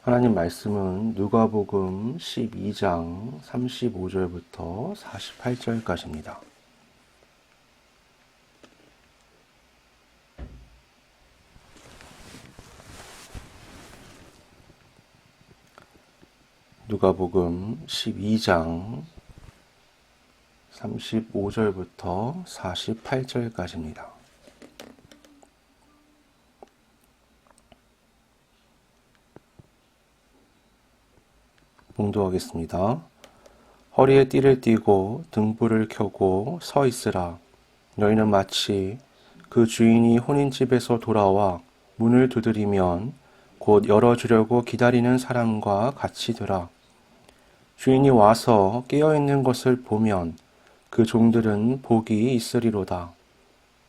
하나님 말씀은 누가복음 12장 35절부터 48절까지입니다. 누가복음 12장 35절부터 48절까지입니다. 봉독하겠습니다. 허리에 띠를 띠고 등불을 켜고 서 있으라. 너희는 마치 그 주인이 혼인집에서 돌아와 문을 두드리면 곧 열어주려고 기다리는 사람과 같이더라. 주인이 와서 깨어있는 것을 보면 그 종들은 복이 있으리로다.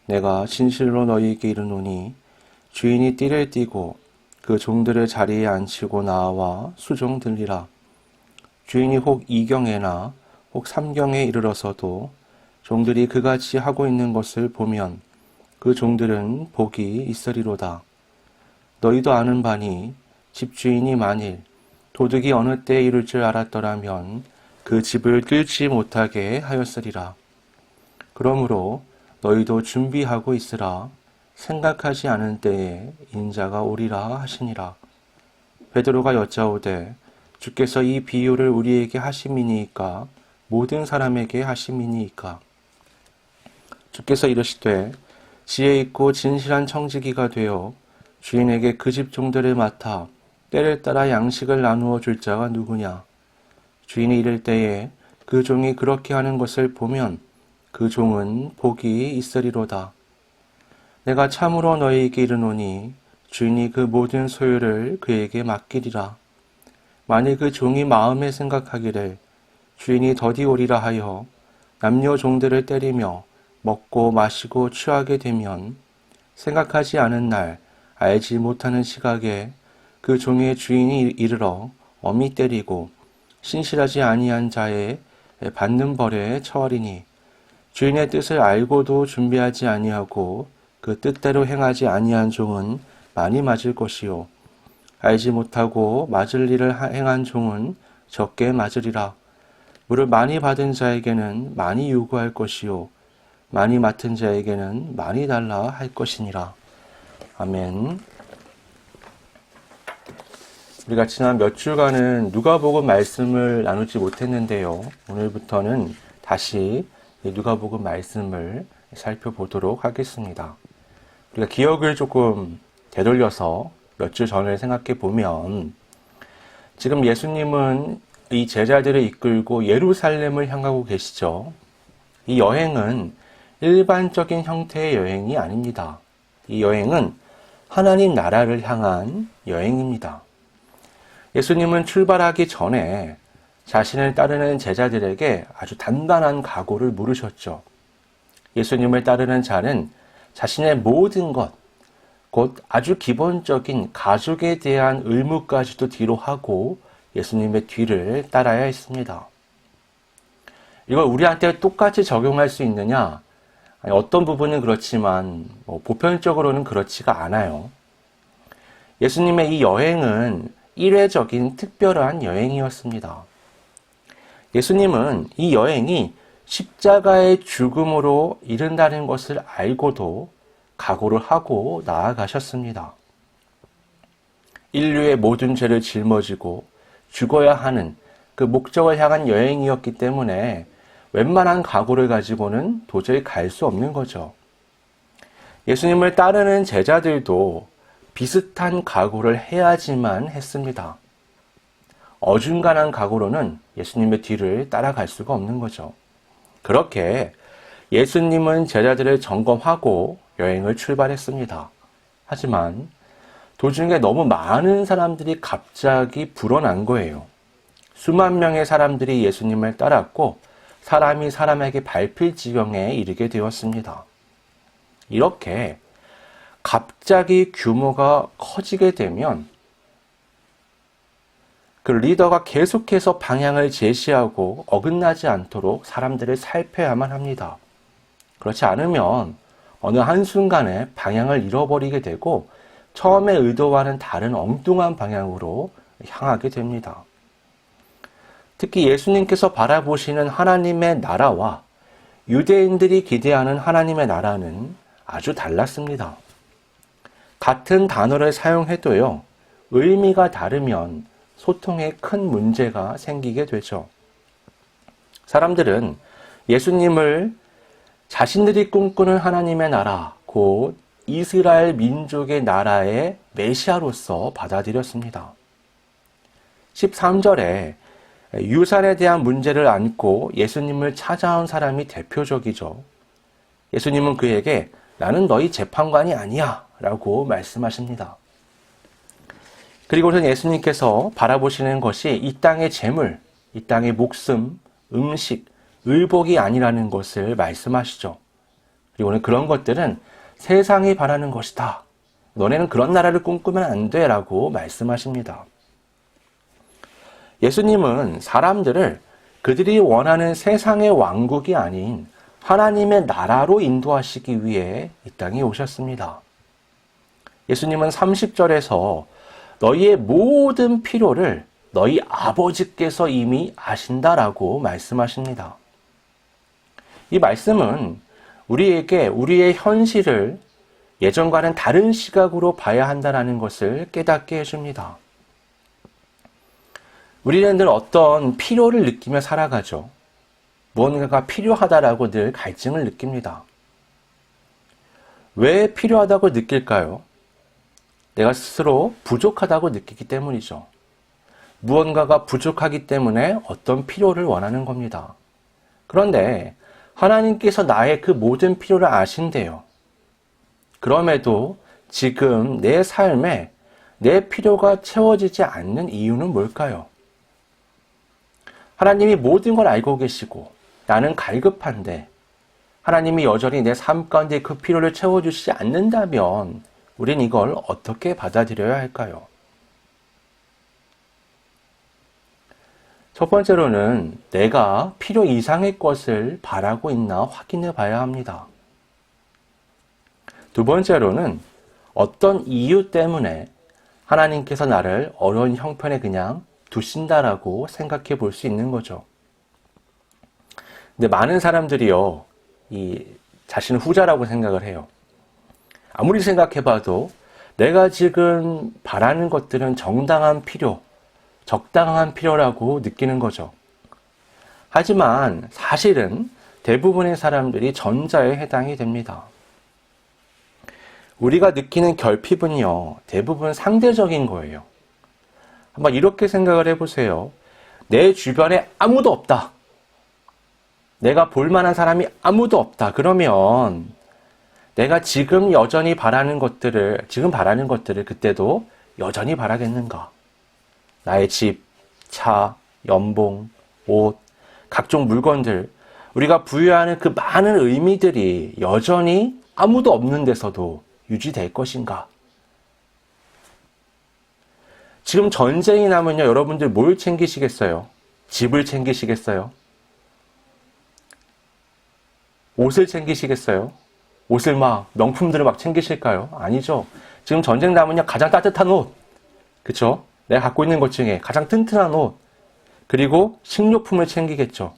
내가 진실로 너희에게 이르노니 주인이 띠를 띠고 그 종들을 자리에 앉히고 나와 수종 들리라. 주인이 혹 2경에나 혹 3경에 이르러서도 종들이 그같이 하고 있는 것을 보면 그 종들은 복이 있으리로다. 너희도 아는 바니 집주인이 만일 도둑이 어느 때에 이룰 줄 알았더라면 그 집을 뚫지 못하게 하였으리라. 그러므로 너희도 준비하고 있으라. 생각하지 않은 때에 인자가 오리라 하시니라. 베드로가 여짜오되 주께서 이 비유를 우리에게 하심이니이까 모든 사람에게 하심이니이까. 주께서 이르시되 지혜 있고 진실한 청지기가 되어 주인에게 그 집 종들을 맡아 때를 따라 양식을 나누어 줄 자가 누구냐. 주인이 이를 때에 그 종이 그렇게 하는 것을 보면 그 종은 복이 있으리로다. 내가 참으로 너희에게 이르노니 주인이 그 모든 소유를 그에게 맡기리라. 만일 그 종이 마음에 생각하기를 주인이 더디 오리라 하여 남녀 종들을 때리며 먹고 마시고 취하게 되면 생각하지 않은 날 알지 못하는 시각에 그 종의 주인이 이르러 엄히 때리고 신실하지 아니한 자의 받는 벌에 처하리니 주인의 뜻을 알고도 준비하지 아니하고 그 뜻대로 행하지 아니한 종은 많이 맞을 것이요 알지 못하고 맞을 일을 행한 종은 적게 맞으리라. 물을 많이 받은 자에게는 많이 요구할 것이요 많이 맡은 자에게는 많이 달라 할 것이니라. 아멘. 우리가 지난 몇 주간은 누가복음 말씀을 나누지 못했는데요. 오늘부터는 다시 누가복음 말씀을 살펴보도록 하겠습니다. 우리가 기억을 조금 되돌려서 몇 주 전을 생각해 보면 지금 예수님은 이 제자들을 이끌고 예루살렘을 향하고 계시죠. 이 여행은 일반적인 형태의 여행이 아닙니다. 이 여행은 하나님 나라를 향한 여행입니다. 예수님은 출발하기 전에 자신을 따르는 제자들에게 아주 단단한 각오를 물으셨죠. 예수님을 따르는 자는 자신의 모든 것, 곧 아주 기본적인 가족에 대한 의무까지도 뒤로 하고 예수님의 뒤를 따라야 했습니다. 이걸 우리한테 똑같이 적용할 수 있느냐? 어떤 부분은 그렇지만 보편적으로는 그렇지가 않아요. 예수님의 이 여행은 일회적인 특별한 여행이었습니다. 예수님은 이 여행이 십자가의 죽음으로 이른다는 것을 알고도 각오를 하고 나아가셨습니다. 인류의 모든 죄를 짊어지고 죽어야 하는 그 목적을 향한 여행이었기 때문에 웬만한 각오를 가지고는 도저히 갈 수 없는 거죠. 예수님을 따르는 제자들도 비슷한 각오를 해야지만 했습니다. 어중간한 각오로는 예수님의 뒤를 따라갈 수가 없는 거죠. 그렇게 예수님은 제자들을 점검하고 여행을 출발했습니다. 하지만 도중에 너무 많은 사람들이 갑자기 불어난 거예요. 수만 명의 사람들이 예수님을 따랐고 사람이 사람에게 밟힐 지경에 이르게 되었습니다. 이렇게 갑자기 규모가 커지게 되면 그 리더가 계속해서 방향을 제시하고 어긋나지 않도록 사람들을 살펴야만 합니다. 그렇지 않으면 어느 한순간에 방향을 잃어버리게 되고 처음에 의도와는 다른 엉뚱한 방향으로 향하게 됩니다. 특히 예수님께서 바라보시는 하나님의 나라와 유대인들이 기대하는 하나님의 나라는 아주 달랐습니다. 같은 단어를 사용해도요, 의미가 다르면 소통에 큰 문제가 생기게 되죠. 사람들은 예수님을 자신들이 꿈꾸는 하나님의 나라, 곧 이스라엘 민족의 나라의 메시아로서 받아들였습니다. 13절에 유산에 대한 문제를 안고 예수님을 찾아온 사람이 대표적이죠. 예수님은 그에게 나는 너희 재판관이 아니야 라고 말씀하십니다. 그리고는 예수님께서 바라보시는 것이 이 땅의 재물, 이 땅의 목숨, 음식, 의복이 아니라는 것을 말씀하시죠. 그리고는 그런 것들은 세상이 바라는 것이다. 너네는 그런 나라를 꿈꾸면 안 돼 라고 말씀하십니다. 예수님은 사람들을 그들이 원하는 세상의 왕국이 아닌 하나님의 나라로 인도하시기 위해 이 땅에 오셨습니다. 예수님은 30절에서 너희의 모든 필요를 너희 아버지께서 이미 아신다라고 말씀하십니다. 이 말씀은 우리에게 우리의 현실을 예전과는 다른 시각으로 봐야 한다는 것을 깨닫게 해줍니다. 우리는 늘 어떤 필요를 느끼며 살아가죠. 무언가가 필요하다라고 늘 갈증을 느낍니다. 왜 필요하다고 느낄까요? 내가 스스로 부족하다고 느끼기 때문이죠. 무언가가 부족하기 때문에 어떤 필요를 원하는 겁니다. 그런데 하나님께서 나의 그 모든 필요를 아신대요. 그럼에도 지금 내 삶에 내 필요가 채워지지 않는 이유는 뭘까요? 하나님이 모든 걸 알고 계시고 나는 갈급한데 하나님이 여전히 내 삶 가운데 그 필요를 채워주시지 않는다면 우린 이걸 어떻게 받아들여야 할까요? 첫 번째로는 내가 필요 이상의 것을 바라고 있나 확인해 봐야 합니다. 두 번째로는 어떤 이유 때문에 하나님께서 나를 어려운 형편에 그냥 두신다라고 생각해 볼 수 있는 거죠. 근데 많은 사람들이요, 이 자신을 후자라고 생각을 해요. 아무리 생각해봐도 내가 지금 바라는 것들은 정당한 필요, 적당한 필요라고 느끼는 거죠. 하지만 사실은 대부분의 사람들이 전자에 해당이 됩니다. 우리가 느끼는 결핍은요, 대부분 상대적인 거예요. 한번 이렇게 생각을 해보세요. 내 주변에 아무도 없다. 내가 볼 만한 사람이 아무도 없다. 그러면 내가 지금 여전히 바라는 것들을, 그때도 여전히 바라겠는가? 나의 집, 차, 연봉, 옷, 각종 물건들, 우리가 부여하는 그 많은 의미들이 여전히 아무도 없는 데서도 유지될 것인가? 지금 전쟁이 나면요, 여러분들 뭘 챙기시겠어요? 집을 챙기시겠어요? 옷을 챙기시겠어요? 옷을 명품들을 챙기실까요? 아니죠. 지금 전쟁 나면요, 가장 따뜻한 옷, 그쵸? 내가 갖고 있는 것 중에 가장 튼튼한 옷, 그리고 식료품을 챙기겠죠.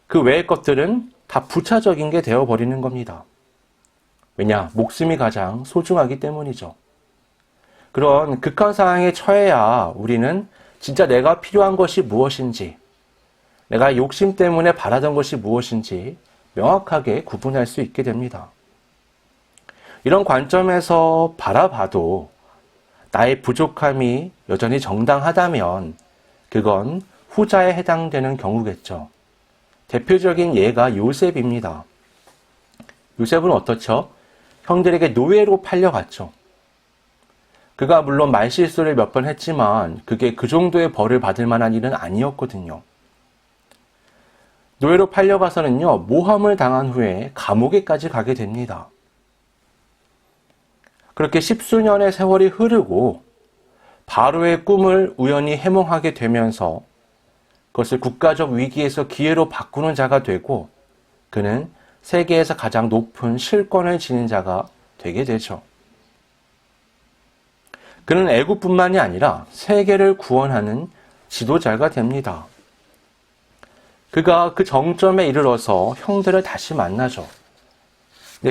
그 외의 것들은 다 부차적인 게 되어버리는 겁니다. 왜냐? 목숨이 가장 소중하기 때문이죠. 그런 극한 상황에 처해야 우리는 진짜 내가 필요한 것이 무엇인지, 내가 욕심 때문에 바라던 것이 무엇인지 명확하게 구분할 수 있게 됩니다. 이런 관점에서 바라봐도 나의 부족함이 여전히 정당하다면 그건 후자에 해당되는 경우겠죠. 대표적인 예가 요셉입니다. 요셉은 어떻죠? 형들에게 노예로 팔려갔죠. 그가 물론 말실수를 몇 번 했지만 그게 그 정도의 벌을 받을 만한 일은 아니었거든요. 노예로 팔려가서는요, 모함을 당한 후에 감옥에까지 가게 됩니다. 그렇게 십수년의 세월이 흐르고 바로의 꿈을 우연히 해몽하게 되면서 그것을 국가적 위기에서 기회로 바꾸는 자가 되고 그는 세계에서 가장 높은 실권을 지닌 자가 되게 되죠. 그는 애굽뿐만이 아니라 세계를 구원하는 지도자가 됩니다. 그가 그 정점에 이르러서 형들을 다시 만나죠.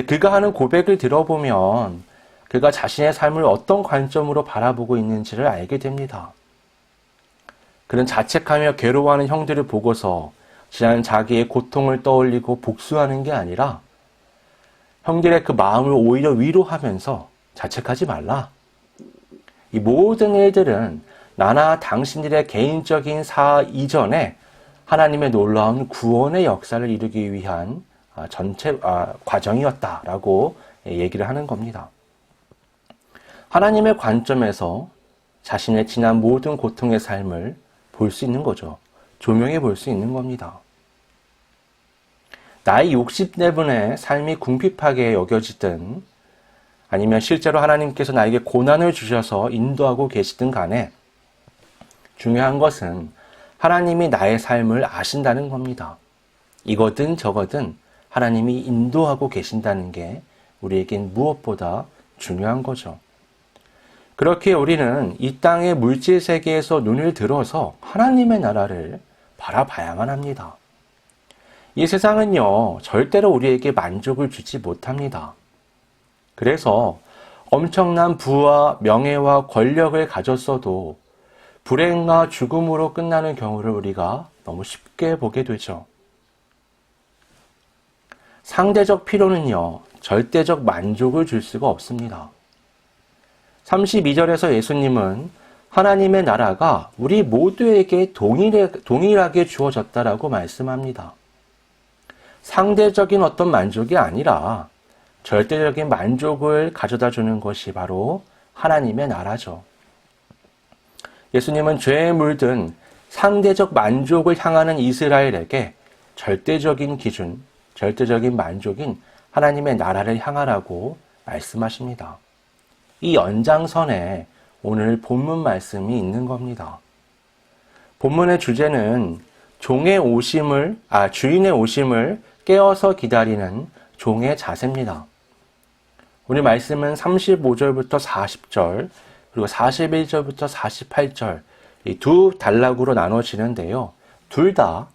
그가 하는 고백을 들어보면 그가 자신의 삶을 어떤 관점으로 바라보고 있는지를 알게 됩니다. 그는 자책하며 괴로워하는 형들을 보고서 지난 자기의 고통을 떠올리고 복수하는 게 아니라 형들의 그 마음을 오히려 위로하면서 자책하지 말라. 이 모든 일들은 나나 당신들의 개인적인 사하 이전에 하나님의 놀라운 구원의 역사를 이루기 위한 과정이었다라고 얘기를 하는 겁니다. 하나님의 관점에서 자신의 지난 모든 고통의 삶을 볼 수 있는 거죠. 조명해 볼 수 있는 겁니다. 나의 욕심 때문에 삶이 궁핍하게 여겨지든 아니면 실제로 하나님께서 나에게 고난을 주셔서 인도하고 계시든 간에 중요한 것은 하나님이 나의 삶을 아신다는 겁니다. 이거든 저거든 하나님이 인도하고 계신다는 게 우리에겐 무엇보다 중요한 거죠. 그렇게 우리는 이 땅의 물질 세계에서 눈을 들어서 하나님의 나라를 바라봐야만 합니다. 이 세상은요, 절대로 우리에게 만족을 주지 못합니다. 그래서 엄청난 부와 명예와 권력을 가졌어도 불행과 죽음으로 끝나는 경우를 우리가 너무 쉽게 보게 되죠. 상대적 필요는요, 절대적 만족을 줄 수가 없습니다. 32절에서 예수님은 하나님의 나라가 우리 모두에게 동일하게 주어졌다라고 말씀합니다. 상대적인 어떤 만족이 아니라 절대적인 만족을 가져다 주는 것이 바로 하나님의 나라죠. 예수님은 죄에 물든 상대적 만족을 향하는 이스라엘에게 절대적인 기준, 절대적인 만족인 하나님의 나라를 향하라고 말씀하십니다. 이 연장선에 오늘 본문 말씀이 있는 겁니다. 본문의 주제는 주인의 오심을 깨어서 기다리는 종의 자세입니다. 오늘 말씀은 35절부터 40절, 그리고 41절부터 48절, 이 두 단락으로 나눠지는데요. 둘 다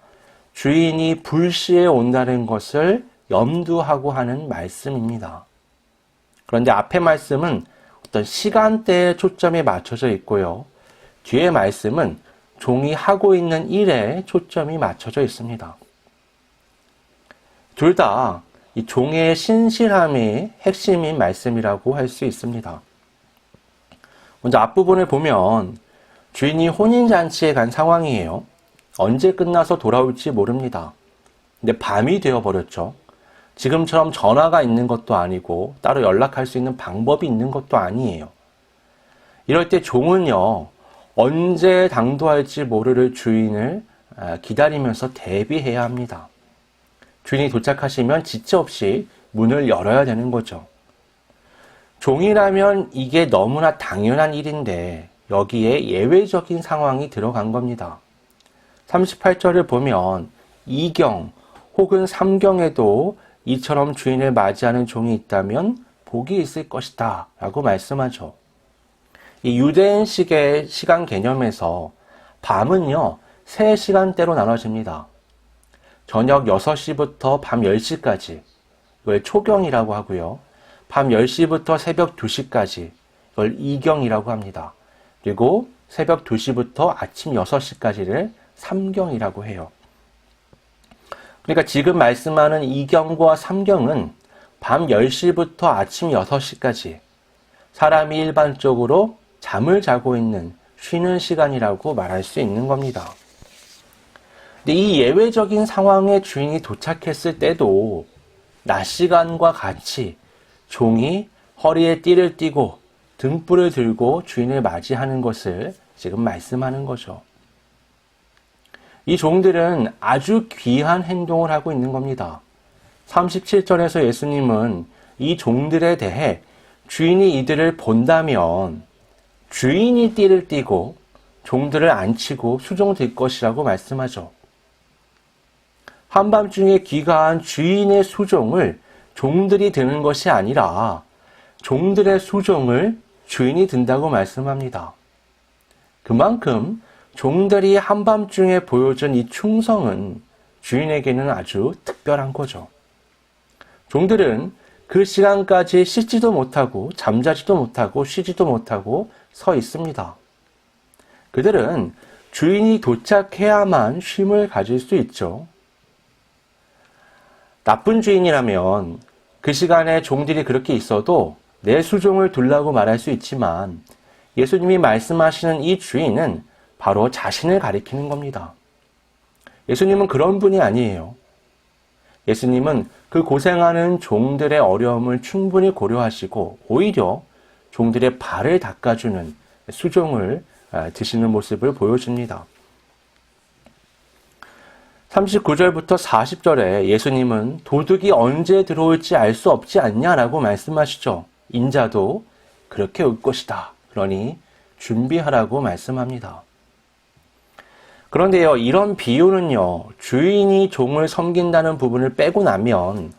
주인이 불시에 온다는 것을 염두하고 하는 말씀입니다. 그런데 앞의 말씀은 어떤 시간대에 초점이 맞춰져 있고요. 뒤의 말씀은 종이 하고 있는 일에 초점이 맞춰져 있습니다. 둘 다 이 종의 신실함이 핵심인 말씀이라고 할 수 있습니다. 먼저 앞부분을 보면 주인이 혼인잔치에 간 상황이에요. 언제 끝나서 돌아올지 모릅니다. 근데 밤이 되어버렸죠. 지금처럼 전화가 있는 것도 아니고 따로 연락할 수 있는 방법이 있는 것도 아니에요. 이럴 때 종은요, 언제 당도할지 모를 주인을 기다리면서 대비해야 합니다. 주인이 도착하시면 지체 없이 문을 열어야 되는 거죠. 종이라면 이게 너무나 당연한 일인데 여기에 예외적인 상황이 들어간 겁니다. 38절을 보면 2경 혹은 3경에도 이처럼 주인을 맞이하는 종이 있다면 복이 있을 것이다 라고 말씀하죠. 이 유대인식의 시간 개념에서 밤은요 3시간대로 나눠집니다. 저녁 6시부터 밤 10시까지 이걸 초경이라고 하고요. 밤 10시부터 새벽 2시까지 이걸 2경이라고 합니다. 그리고 새벽 2시부터 아침 6시까지를 3경이라고 해요. 그러니까 지금 말씀하는 2경과 3경은 밤 10시부터 아침 6시까지 사람이 일반적으로 잠을 자고 있는 쉬는 시간이라고 말할 수 있는 겁니다. 근데 이 예외적인 상황에 주인이 도착했을 때도 낮 시간과 같이 종이 허리에 띠를 띠고 등불을 들고 주인을 맞이하는 것을 지금 말씀하는 거죠. 이 종들은 아주 귀한 행동을 하고 있는 겁니다. 37절에서 예수님은 이 종들에 대해 주인이 이들을 본다면 주인이 띠를 띠고 종들을 앉히고 수종될 것이라고 말씀하죠. 한밤중에 귀가한 주인의 수종을 종들이 드는 것이 아니라 종들의 수종을 주인이 든다고 말씀합니다. 그만큼 종들이 한밤중에 보여준 이 충성은 주인에게는 아주 특별한 거죠. 종들은 그 시간까지 씻지도 못하고 잠자지도 못하고 쉬지도 못하고 서 있습니다. 그들은 주인이 도착해야만 쉼을 가질 수 있죠. 나쁜 주인이라면 그 시간에 종들이 그렇게 있어도 내 수종을 둘라고 말할 수 있지만 예수님이 말씀하시는 이 주인은 바로 자신을 가리키는 겁니다. 예수님은 그런 분이 아니에요. 예수님은 그 고생하는 종들의 어려움을 충분히 고려하시고 오히려 종들의 발을 닦아주는 수종을 드시는 모습을 보여줍니다. 39절부터 40절에 예수님은 도둑이 언제 들어올지 알 수 없지 않냐라고 말씀하시죠. 인자도 그렇게 올 것이다. 그러니 준비하라고 말씀합니다. 그런데요, 이런 비유는요, 주인이 종을 섬긴다는 부분을 빼고 나면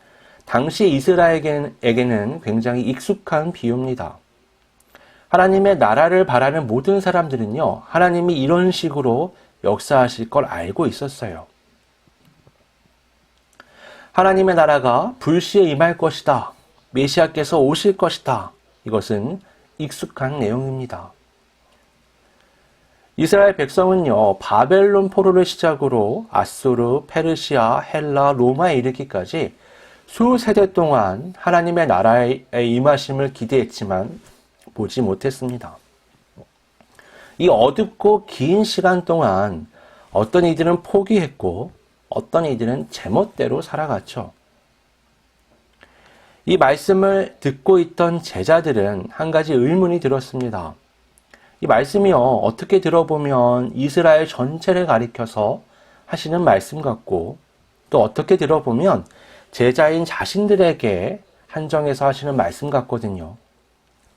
당시 이스라엘에게는 굉장히 익숙한 비유입니다. 하나님의 나라를 바라는 모든 사람들은요, 하나님이 이런 식으로 역사하실 걸 알고 있었어요. 하나님의 나라가 불시에 임할 것이다. 메시아께서 오실 것이다. 이것은 익숙한 내용입니다. 이스라엘 백성은요, 바벨론 포로를 시작으로 아수르, 페르시아, 헬라, 로마에 이르기까지 수세대 동안 하나님의 나라의 임하심을 기대했지만 보지 못했습니다. 이 어둡고 긴 시간 동안 어떤 이들은 포기했고 어떤 이들은 제멋대로 살아갔죠. 이 말씀을 듣고 있던 제자들은 한 가지 의문이 들었습니다. 이 말씀이요, 어떻게 들어보면 이스라엘 전체를 가리켜서 하시는 말씀 같고, 또 어떻게 들어보면 제자인 자신들에게 한정해서 하시는 말씀 같거든요.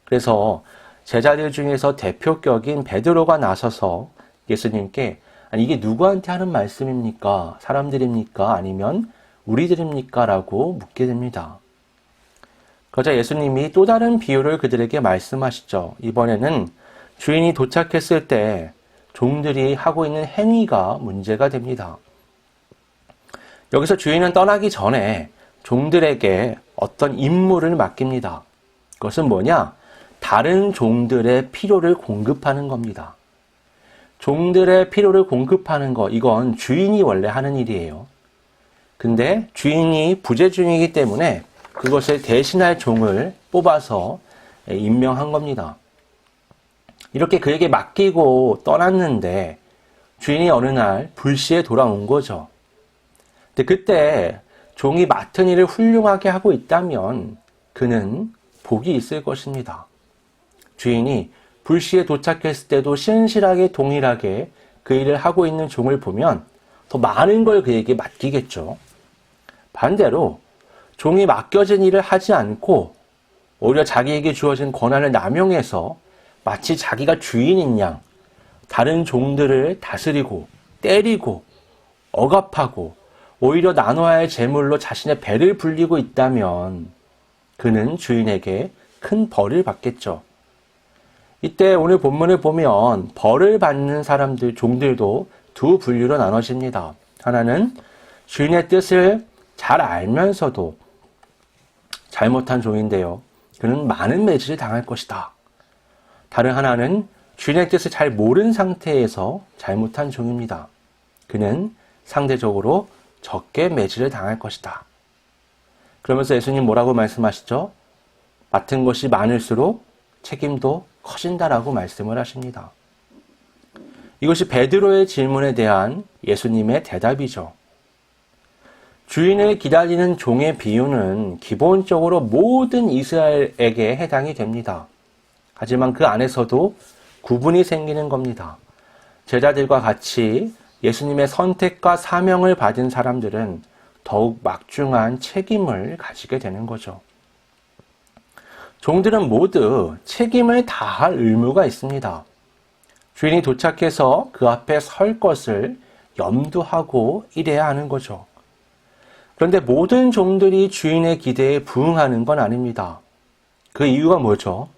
그래서 제자들 중에서 대표격인 베드로가 나서서 예수님께, 아니, 이게 누구한테 하는 말씀입니까? 사람들입니까? 아니면 우리들입니까? 라고 묻게 됩니다. 그러자 예수님이 또 다른 비유를 그들에게 말씀하시죠. 이번에는 주인이 도착했을 때 종들이 하고 있는 행위가 문제가 됩니다. 여기서 주인은 떠나기 전에 종들에게 어떤 임무를 맡깁니다. 그것은 뭐냐? 다른 종들의 필요를 공급하는 겁니다. 종들의 필요를 공급하는 것, 이건 주인이 원래 하는 일이에요. 근데 주인이 부재중이기 때문에 그것을 대신할 종을 뽑아서 임명한 겁니다. 이렇게 그에게 맡기고 떠났는데 주인이 어느 날 불시에 돌아온 거죠. 근데 그때 종이 맡은 일을 훌륭하게 하고 있다면 그는 복이 있을 것입니다. 주인이 불시에 도착했을 때도 신실하게 동일하게 그 일을 하고 있는 종을 보면 더 많은 걸 그에게 맡기겠죠. 반대로 종이 맡겨진 일을 하지 않고 오히려 자기에게 주어진 권한을 남용해서 마치 자기가 주인인 양 다른 종들을 다스리고 때리고 억압하고 오히려 나눠야 할 재물로 자신의 배를 불리고 있다면 그는 주인에게 큰 벌을 받겠죠. 이때 오늘 본문을 보면 벌을 받는 사람들, 종들도 두 분류로 나눠집니다. 하나는 주인의 뜻을 잘 알면서도 잘못한 종인데요. 그는 많은 매질을 당할 것이다. 다른 하나는 주인의 뜻을 잘 모른 상태에서 잘못한 종입니다. 그는 상대적으로 적게 매질을 당할 것이다. 그러면서 예수님 뭐라고 말씀하시죠? 맡은 것이 많을수록 책임도 커진다라고 말씀을 하십니다. 이것이 베드로의 질문에 대한 예수님의 대답이죠. 주인을 기다리는 종의 비유는 기본적으로 모든 이스라엘에게 해당이 됩니다. 하지만 그 안에서도 구분이 생기는 겁니다. 제자들과 같이 예수님의 선택과 사명을 받은 사람들은 더욱 막중한 책임을 가지게 되는 거죠. 종들은 모두 책임을 다할 의무가 있습니다. 주인이 도착해서 그 앞에 설 것을 염두하고 일해야 하는 거죠. 그런데 모든 종들이 주인의 기대에 부응하는 건 아닙니다. 그 이유가 뭐죠?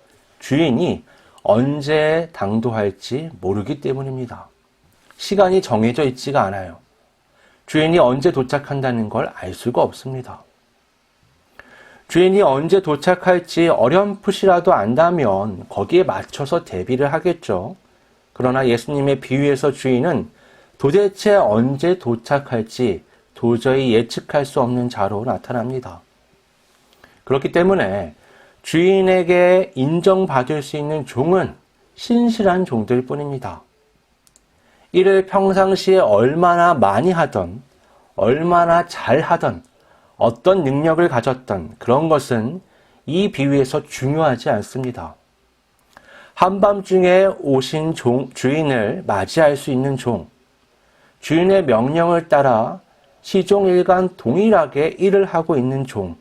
주인이 언제 당도할지 모르기 때문입니다. 시간이 정해져 있지가 않아요. 주인이 언제 도착한다는 걸 알 수가 없습니다. 주인이 언제 도착할지 어렴풋이라도 안다면 거기에 맞춰서 대비를 하겠죠. 그러나 예수님의 비유에서 주인은 도대체 언제 도착할지 도저히 예측할 수 없는 자로 나타납니다. 그렇기 때문에 주인에게 인정받을 수 있는 종은 신실한 종들 뿐입니다. 일을 평상시에 얼마나 많이 하던, 얼마나 잘하던, 어떤 능력을 가졌던 그런 것은 이 비유에서 중요하지 않습니다. 한밤중에 오신 주인을 맞이할 수 있는 종, 주인의 명령을 따라 시종일관 동일하게 일을 하고 있는 종,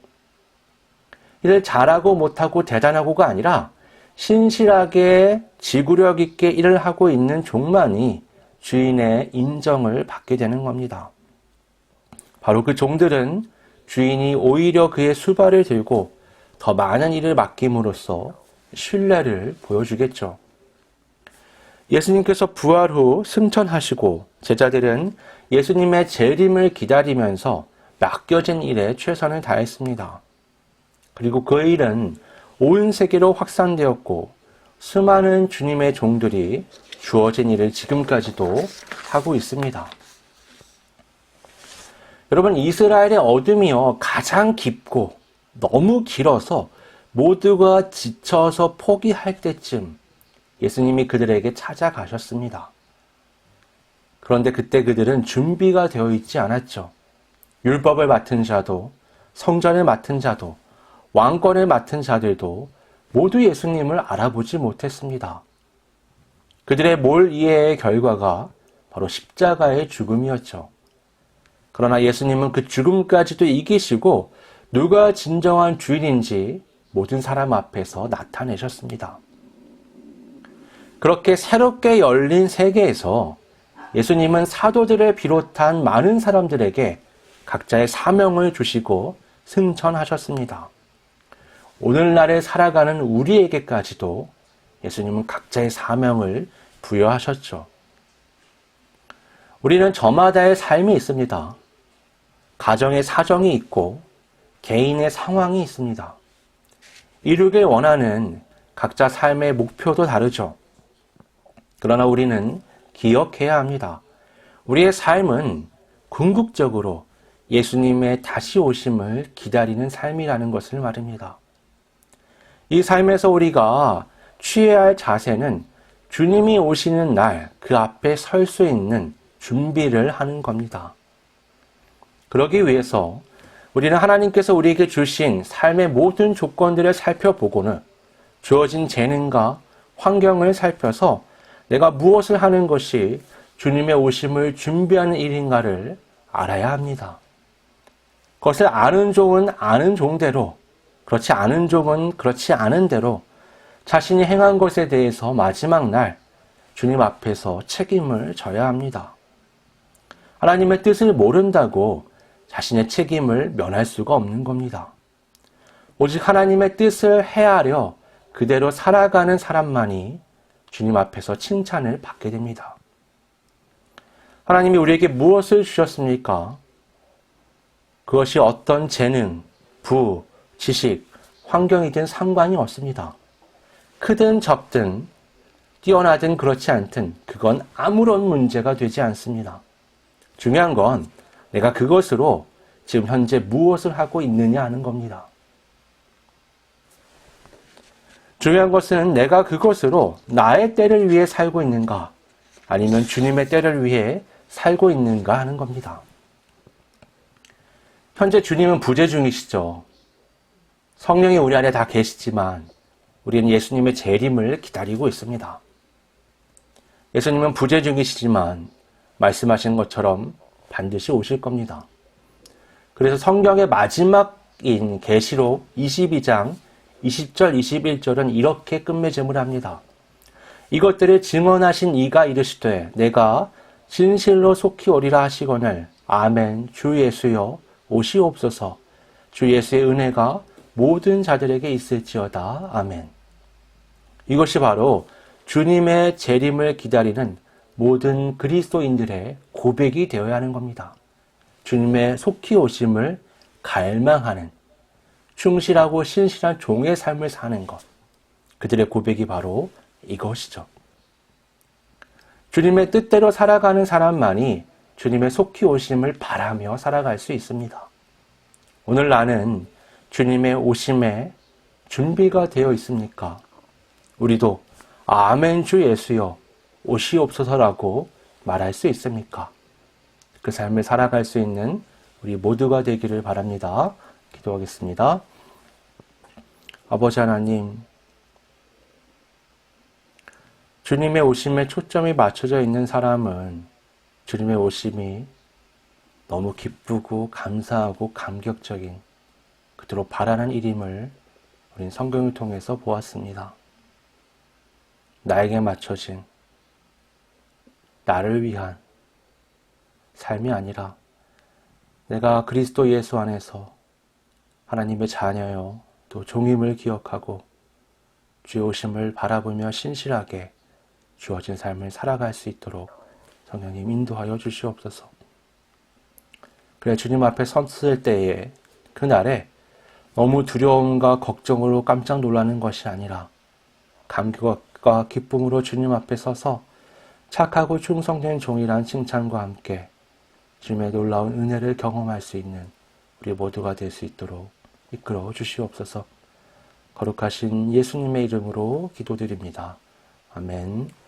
일을 잘하고 못하고 대단하고가 아니라 신실하게 지구력 있게 일을 하고 있는 종만이 주인의 인정을 받게 되는 겁니다. 바로 그 종들은 주인이 오히려 그의 수발을 들고 더 많은 일을 맡김으로써 신뢰를 보여주겠죠. 예수님께서 부활 후 승천하시고 제자들은 예수님의 재림을 기다리면서 맡겨진 일에 최선을 다했습니다. 그리고 그 일은 온 세계로 확산되었고 수많은 주님의 종들이 주어진 일을 지금까지도 하고 있습니다. 여러분, 이스라엘의 어둠이요 가장 깊고 너무 길어서 모두가 지쳐서 포기할 때쯤 예수님이 그들에게 찾아가셨습니다. 그런데 그때 그들은 준비가 되어 있지 않았죠. 율법을 맡은 자도, 성전을 맡은 자도, 왕권을 맡은 자들도 모두 예수님을 알아보지 못했습니다. 그들의 몰 이해의 결과가 바로 십자가의 죽음이었죠. 그러나 예수님은 그 죽음까지도 이기시고 누가 진정한 주인인지 모든 사람 앞에서 나타내셨습니다. 그렇게 새롭게 열린 세계에서 예수님은 사도들을 비롯한 많은 사람들에게 각자의 사명을 주시고 승천하셨습니다. 오늘날에 살아가는 우리에게까지도 예수님은 각자의 사명을 부여하셨죠. 우리는 저마다의 삶이 있습니다. 가정의 사정이 있고 개인의 상황이 있습니다. 이루길 원하는 각자 삶의 목표도 다르죠. 그러나 우리는 기억해야 합니다. 우리의 삶은 궁극적으로 예수님의 다시 오심을 기다리는 삶이라는 것을 말합니다. 이 삶에서 우리가 취해야 할 자세는 주님이 오시는 날 그 앞에 설 수 있는 준비를 하는 겁니다. 그러기 위해서 우리는 하나님께서 우리에게 주신 삶의 모든 조건들을 살펴보고는 주어진 재능과 환경을 살펴서 내가 무엇을 하는 것이 주님의 오심을 준비하는 일인가를 알아야 합니다. 그것을 아는 종은 아는 종대로, 그렇지 않은 종은 그렇지 않은 대로 자신이 행한 것에 대해서 마지막 날 주님 앞에서 책임을 져야 합니다. 하나님의 뜻을 모른다고 자신의 책임을 면할 수가 없는 겁니다. 오직 하나님의 뜻을 헤아려 그대로 살아가는 사람만이 주님 앞에서 칭찬을 받게 됩니다. 하나님이 우리에게 무엇을 주셨습니까? 그것이 어떤 재능, 부, 지식, 환경이든 상관이 없습니다. 크든 적든 뛰어나든 그렇지 않든 그건 아무런 문제가 되지 않습니다. 중요한 건 내가 그것으로 지금 현재 무엇을 하고 있느냐 하는 겁니다. 중요한 것은 내가 그것으로 나의 때를 위해 살고 있는가 아니면 주님의 때를 위해 살고 있는가 하는 겁니다. 현재 주님은 부재 중이시죠. 성령이 우리 안에 다 계시지만 우리는 예수님의 재림을 기다리고 있습니다. 예수님은 부재 중이시지만 말씀하신 것처럼 반드시 오실 겁니다. 그래서 성경의 마지막인 계시록 22장 20절 21절은 이렇게 끝맺음을 합니다. 이것들을 증언하신 이가 이르시되 내가 진실로 속히 오리라 하시거늘 아멘 주 예수여 오시옵소서 주 예수의 은혜가 모든 자들에게 있을지어다. 아멘. 이것이 바로 주님의 재림을 기다리는 모든 그리스도인들의 고백이 되어야 하는 겁니다. 주님의 속히 오심을 갈망하는 충실하고 신실한 종의 삶을 사는 것. 그들의 고백이 바로 이것이죠. 주님의 뜻대로 살아가는 사람만이 주님의 속히 오심을 바라며 살아갈 수 있습니다. 오늘 나는 주님의 오심에 준비가 되어 있습니까? 우리도 아멘 주 예수여 오시옵소서라고 말할 수 있습니까? 그 삶을 살아갈 수 있는 우리 모두가 되기를 바랍니다. 기도하겠습니다. 아버지 하나님, 주님의 오심에 초점이 맞춰져 있는 사람은 주님의 오심이 너무 기쁘고 감사하고 감격적인 그토록 바라는 일임을 우린 성경을 통해서 보았습니다. 나에게 맞춰진 나를 위한 삶이 아니라 내가 그리스도 예수 안에서 하나님의 자녀요 또 종임을 기억하고 주의 오심을 바라보며 신실하게 주어진 삶을 살아갈 수 있도록 성령님 인도하여 주시옵소서. 그래 주님 앞에 섰을 때에 그날에 너무 두려움과 걱정으로 깜짝 놀라는 것이 아니라 감격과 기쁨으로 주님 앞에 서서 착하고 충성된 종이란 칭찬과 함께 주님의 놀라운 은혜를 경험할 수 있는 우리 모두가 될 수 있도록 이끌어 주시옵소서. 거룩하신 예수님의 이름으로 기도드립니다. 아멘.